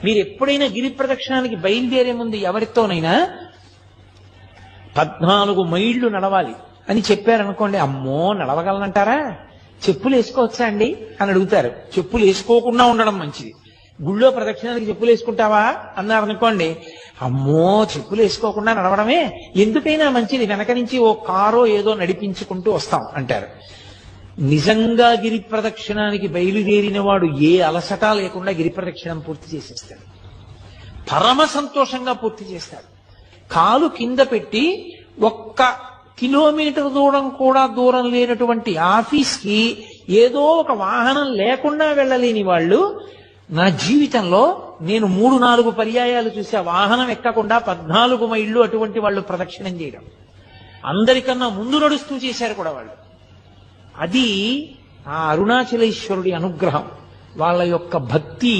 మీరు ఎప్పుడైనా గిరి ప్రదక్షిణానికి బయలుదేరే ముందు ఎవరితోనైనా 14 మైళ్ళు నడవాలి అని చెప్పారనుకోండి, అమ్మో నడవగలనంటారా, చెప్పులు వేసుకోవచ్చా అండి అని అడుగుతారు. చెప్పులు వేసుకోకుండా ఉండడం మంచిది. గుళ్ళో ప్రదక్షిణానికి చెప్పులు వేసుకుంటావా అన్నారనుకోండి, అమ్మో చెప్పులు వేసుకోకుండా నడవడమే ఎందుకైనా మంచిది, వెనక నుంచి ఓ కారో ఏదో నడిపించుకుంటూ వస్తాం అంటారు. నిజంగా గిరి ప్రదక్షిణానికి బయలుదేరిన వాడు ఏ అలసట లేకుండా గిరి ప్రదక్షిణం పూర్తి చేసేస్తాడు. పరమ సంతోషంగా పూర్తి చేస్తాడు. కాలు కింద పెట్టి 1 కిలోమీటర్ దూరం లేనటువంటి ఆఫీస్కి ఏదో ఒక వాహనం లేకుండా వెళ్ళలేని వాళ్ళు, నా జీవితంలో నేను 3-4 పర్యాయాలు చూసా వాహనం ఎక్కకుండా 14 మైళ్ళు అటువంటి వాళ్ళు ప్రదక్షిణం చేయడం. అందరికన్నా ముందు నడుస్తూ చేశారు కూడా వాళ్ళు. అది ఆ అరుణాచలేశ్వరుడి అనుగ్రహం, వాళ్ళ యొక్క భక్తి